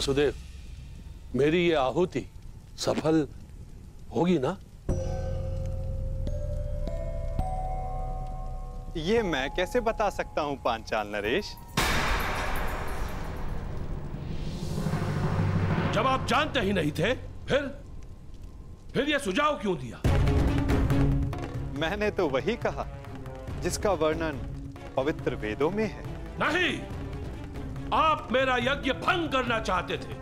वसुदेव, मेरी ये आहुति सफल होगी ना? ये मैं कैसे बता सकता हूं पांचाल नरेश? जब आप जानते ही नहीं थे, फिर ये सुझाव क्यों दिया? मैंने तो वही कहा जिसका वर्णन पवित्र वेदों में है। नहीं, आप मेरा यज्ञ भंग करना चाहते थे।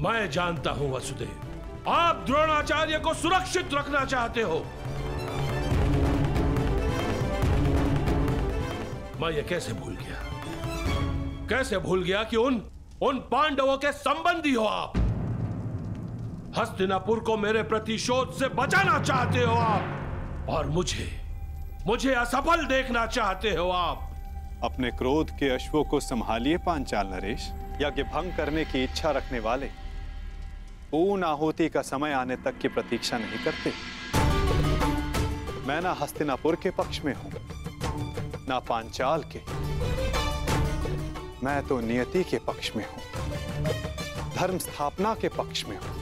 मैं जानता हूं वसुदेव, आप द्रोणाचार्य को सुरक्षित रखना चाहते हो। मैं ये कैसे भूल गया कि उन पांडवों के संबंधी हो आप। हस्तिनापुर को मेरे प्रतिशोध से बचाना चाहते हो आप, और मुझे असफल देखना चाहते हो आप। अपने क्रोध के अश्वों को संभालिए पांचाल नरेश। यज्ञ भंग करने की इच्छा रखने वाले पूर्ण आहुति का समय आने तक की प्रतीक्षा नहीं करते। मैं ना हस्तिनापुर के पक्ष में हूं, ना पांचाल के। मैं तो नियति के पक्ष में हूं, धर्म स्थापना के पक्ष में हूं।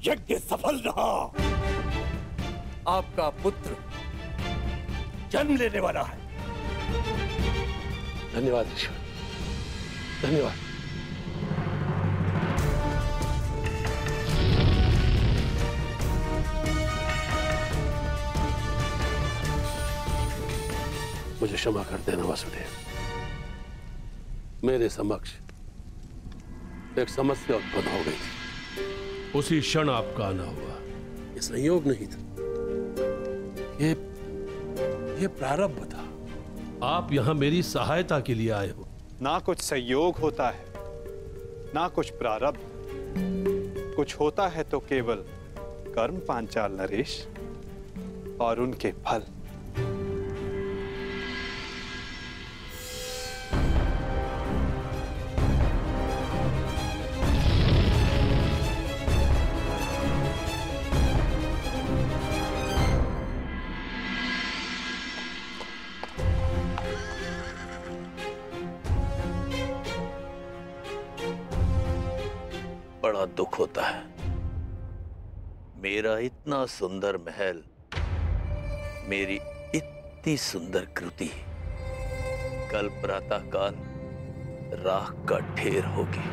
यज्ञ सफल रहा। आपका पुत्र जन्म लेने वाला है। धन्यवाद ईश्वर, धन्यवाद। मुझे क्षमा कर देना वसुदेव। मेरे समक्ष एक समस्या उत्पन्न हो गई थी, उसी क्षण आपका आना हुआ। ये संयोग नहीं था, ये प्रारब्ध था। आप यहां मेरी सहायता के लिए आए हो। ना कुछ संयोग होता है, ना कुछ प्रारब्ध। कुछ होता है तो केवल कर्म पांचाल नरेश, और उनके फल। बड़ा दुख होता है। मेरा इतना सुंदर महल, मेरी इतनी सुंदर कृति कल प्रातःकाल राख का ढेर होगी,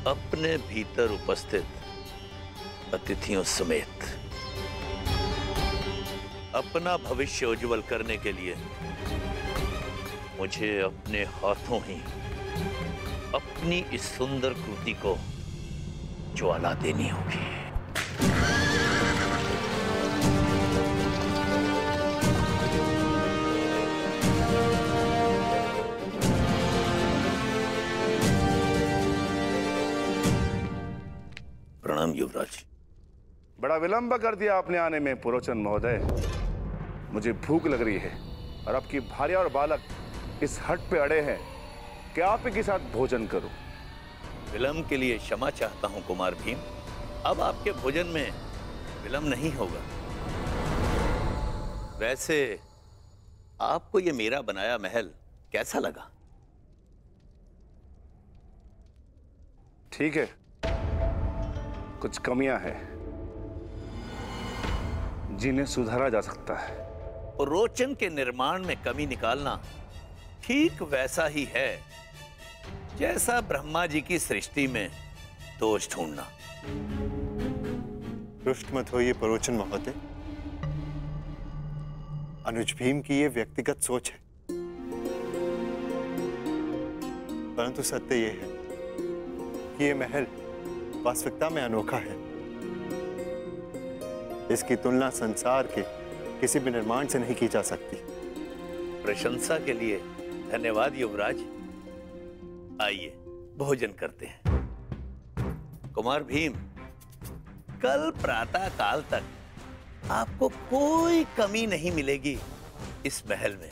अपने भीतर उपस्थित अतिथियों समेत। अपना भविष्य उज्जवल करने के लिए मुझे अपने हाथों ही अपनी इस सुंदर कृति को ज्वाला देनी होगी। प्रणाम युवराज। बड़ा विलंब कर दिया आपने आने में पुरोचन महोदय। मुझे भूख लग रही है और आपकी भार्या और बालक इस हट पे अड़े हैं कि आप ही के साथ भोजन करूं। विलंब के लिए क्षमा चाहता हूं कुमार भीम। अब आपके भोजन में विलंब नहीं होगा। वैसे आपको ये मेरा बनाया महल कैसा लगा? ठीक है, कुछ कमियां हैं जिन्हें सुधारा जा सकता है। रोचन के निर्माण में कमी निकालना ठीक वैसा ही है जैसा ब्रह्मा जी की सृष्टि में दोष ढूंढना। रुष्ट मत होइए पुरोचन महोदय। अनुज भीम की यह व्यक्तिगत सोच है, परंतु सत्य यह है कि यह महल वास्तविकता में अनोखा है। इसकी तुलना संसार के किसी भी निर्माण से नहीं की जा सकती। प्रशंसा के लिए धन्यवाद युवराज। आइए भोजन करते हैं। कुमार भीम, कल प्रातः काल तक आपको कोई कमी नहीं मिलेगी इस महल में।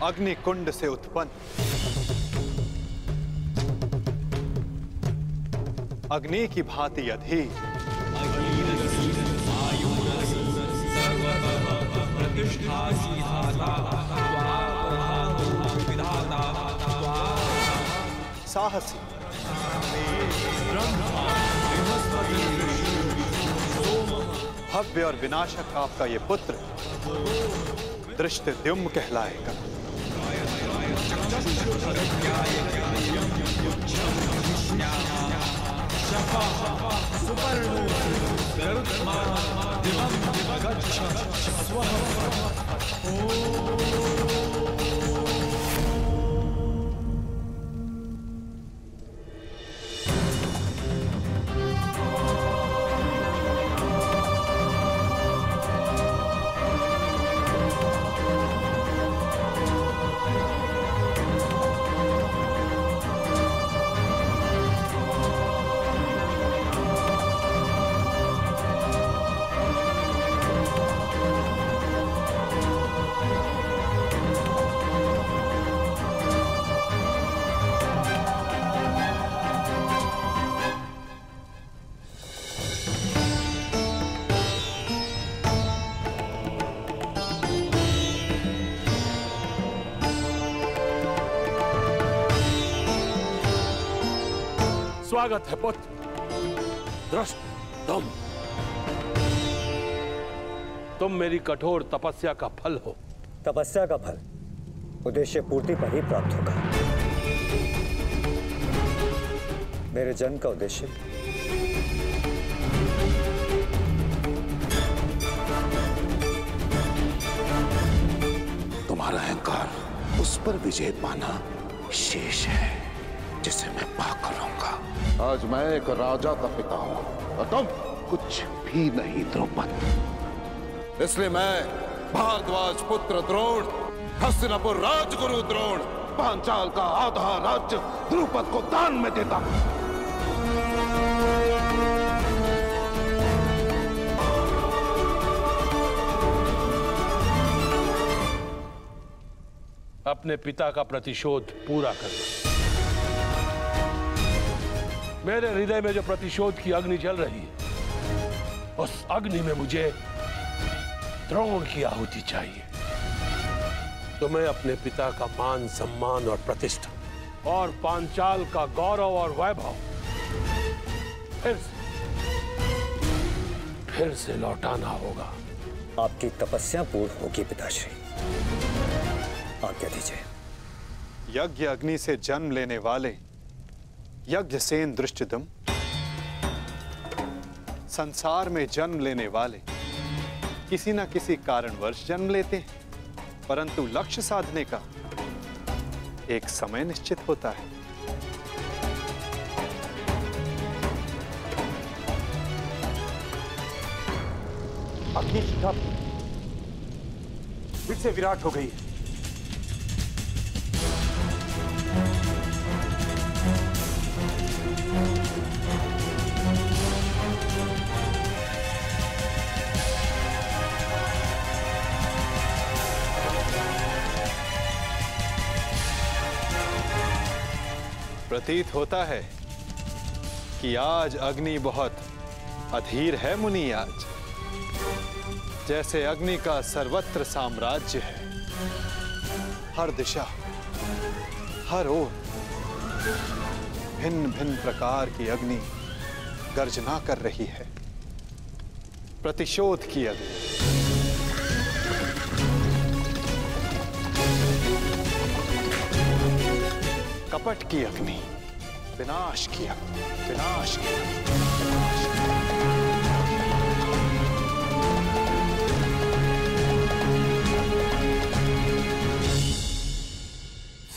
अग्नि कुंड से उत्पन्न अग्नि की भांति अधीर साहसी भव्य और विनाशक आपका ये पुत्र दृष्टद्युम्न कहलाएगा। स्वागत है पुत्र दृष्टद्युम्न। तुम मेरी कठोर तपस्या का फल हो। तपस्या का फल उद्देश्य पूर्ति पर ही प्राप्त होगा। मेरे जन्म का उद्देश्य तुम्हारा अहंकार उस पर विजय पाना शेष है जिसे मैं पाकर रहूंगा। आज मैं एक राजा का पिता हूं और तुम कुछ भी नहीं द्रौपद। इसलिए मैं भारद्वाज पुत्र द्रोण, हस्तिनापुर राजगुरु द्रोण, पांचाल का आधा राज्य द्रुपद को दान में देता हूं। अपने पिता का प्रतिशोध पूरा करना। मेरे हृदय में जो प्रतिशोध की अग्नि जल रही है, उस अग्नि में मुझे द्रोण की आहुति चाहिए। तो मैं अपने पिता का मान सम्मान और प्रतिष्ठा और पांचाल का गौरव और वैभव फिर से लौटाना होगा। आपकी तपस्या पूर्ण होगी पिताश्री, आज्ञा दीजिए। यज्ञ अग्नि से जन्म लेने वाले यज्ञसेन दृष्टद्युम्न संसार में जन्म लेने वाले किसी न किसी कारणवश जन्म लेते हैं, परंतु लक्ष्य साधने का एक समय निश्चित होता है। अग्नि शिखा फिर से विराट हो गई है। प्रतीत होता है कि आज अग्नि बहुत अधीर है मुनि। आज जैसे अग्नि का सर्वत्र साम्राज्य है, हर दिशा हर ओर भिन्न भिन्न प्रकार की अग्नि गर्जना कर रही है। प्रतिशोध की अग्नि। कपट की अग्नि, विनाश की अग्नि, विनाश की अग्नि।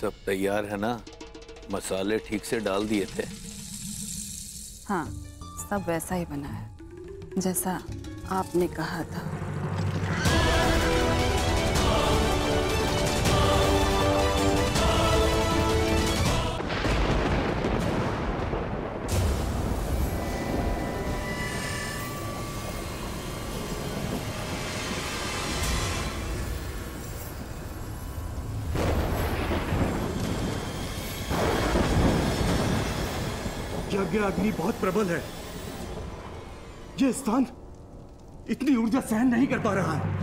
सब तैयार है ना? मसाले ठीक से डाल दिए थे? हाँ, सब वैसा ही बना है जैसा आपने कहा था। यज्ञ अग्नि बहुत प्रबल है। ये स्थान इतनी ऊर्जा सहन नहीं कर पा रहा है।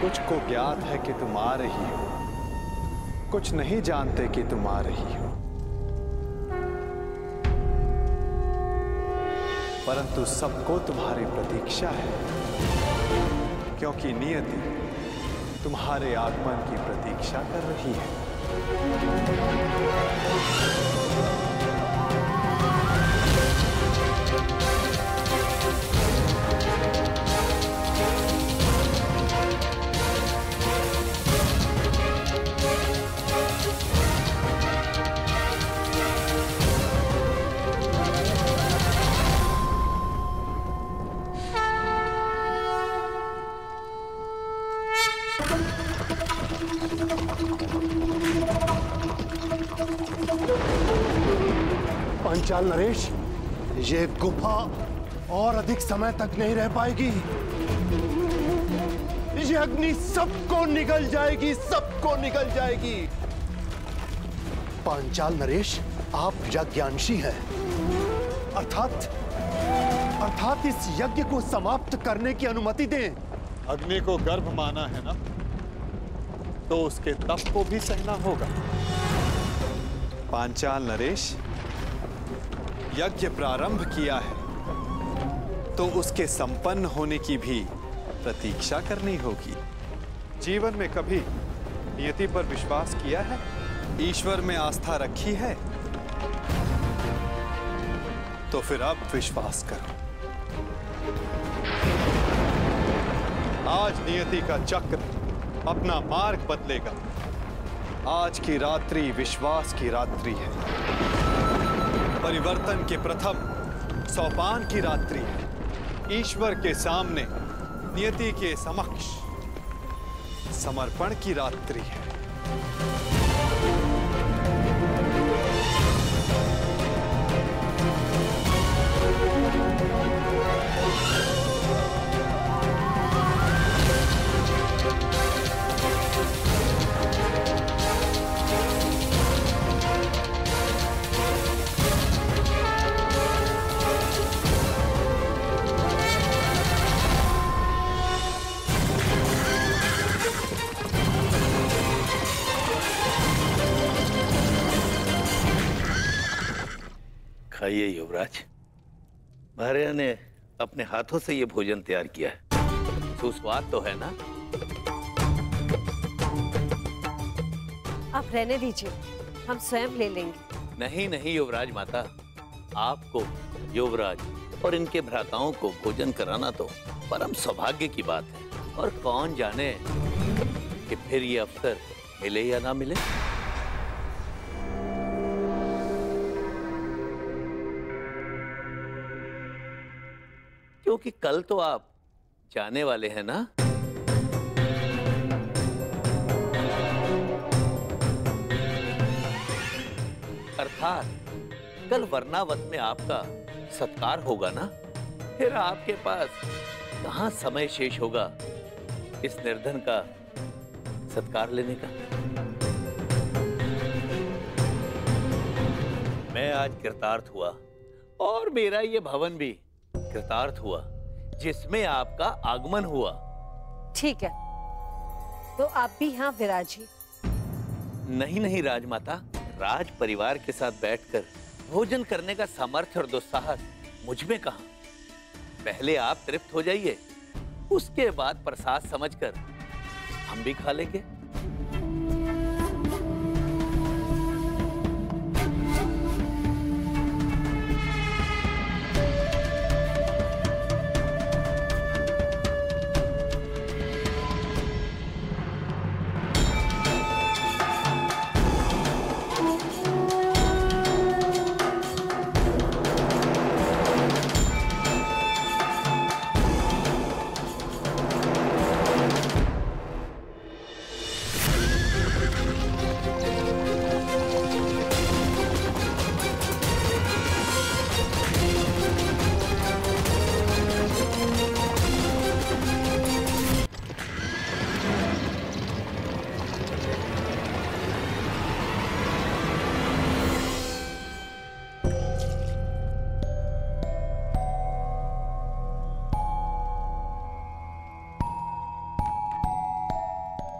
कुछ को ज्ञात है कि तुम आ रही हो, कुछ नहीं जानते कि तुम आ रही हो। परंतु सबको तुम्हारी प्रतीक्षा है, क्योंकि नियति तुम्हारे आगमन की प्रतीक्षा कर रही है। पांचाल नरेश, ये गुफा और अधिक समय तक नहीं रह पाएगी। ये अग्नि सबको निगल जाएगी, सबको निगल जाएगी। पांचाल नरेश, आप यज्ञांशी हैं, अर्थात इस यज्ञ को समाप्त करने की अनुमति दें। अग्नि को गर्भ माना है ना, तो उसके तप को भी सहना होगा। पांचाल नरेश, यज्ञ प्रारंभ किया है तो उसके संपन्न होने की भी प्रतीक्षा करनी होगी। जीवन में कभी नियति पर विश्वास किया है? ईश्वर में आस्था रखी है? तो फिर अब विश्वास करो। आज नियति का चक्र अपना मार्ग बदलेगा। आज की रात्रि विश्वास की रात्रि है। परिवर्तन के प्रथम सोपान की रात्रि है। ईश्वर के सामने नियति के समक्ष समर्पण की रात्रि है। खाइए युवराज। भार्या ने अपने हाथों से ये भोजन तैयार किया है, सुस्वाद तो है ना? आप रहने दीजिए, हम स्वयं ले लेंगे। नहीं नहीं युवराज माता, आपको, युवराज और इनके भ्राताओं को भोजन कराना तो परम सौभाग्य की बात है। और कौन जाने कि फिर ये अवसर मिले या ना मिले। क्योंकि कल तो आप जाने वाले हैं ना? अर्थात कल वर्णावत में आपका सत्कार होगा ना? फिर आपके पास कहां समय शेष होगा इस निर्धन का सत्कार लेने का। मैं आज कृतार्थ हुआ और मेरा ये भवन भी कृतार्थ हुआ जिसमें आपका आगमन हुआ। ठीक है, तो आप भी यहाँ विराजिए। नहीं नहीं राजमाता, राज परिवार के साथ बैठकर भोजन करने का सामर्थ्य और दुस्साहस मुझ में कहां। पहले आप तृप्त हो जाइए, उसके बाद प्रसाद समझकर हम भी खा लेंगे।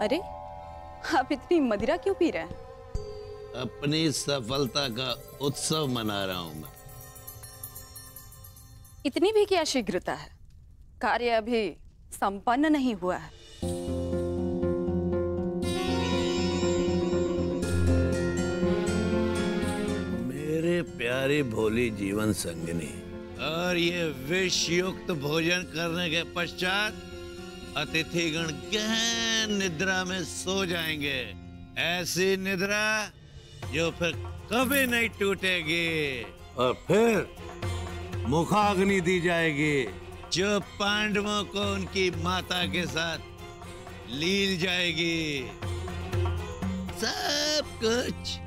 अरे, आप इतनी मदिरा क्यों पी रहे हैं? अपनी सफलता का उत्सव मना रहा हूं मैं। इतनी भी क्या शीघ्रता है? कार्य अभी संपन्न नहीं हुआ है। मेरे प्यारे भोली जीवन संगिनी, और ये विष युक्त भोजन करने के पश्चात अतिथिगण गहन निद्रा में सो जाएंगे। ऐसी निद्रा जो फिर कभी नहीं टूटेगी। और फिर मुखाग्नि दी जाएगी जो पांडवों को उनकी माता के साथ लील जाएगी। सब कुछ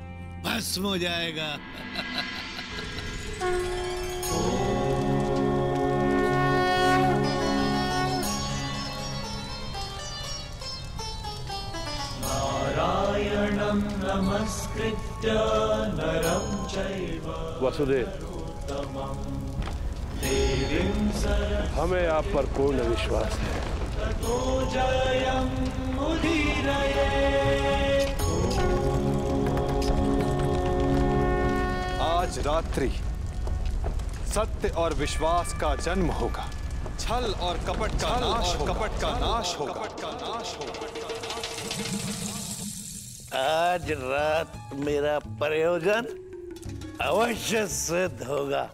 भस्म हो जाएगा। नारायणं नमस्कृत्य नरं चैव वसुदेव, हमें आप पर पूर्ण विश्वास है। ततो जयं मुदीरये। आज रात्रि सत्य और विश्वास का जन्म होगा। छल और कपट का नाश होगा। आज रात मेरा प्रयोजन अवश्य सिद्ध होगा।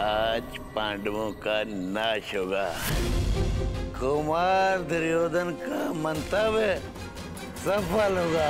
आज पांडवों का नाश होगा। कुमार दुर्योधन का मंतव्य सफल होगा।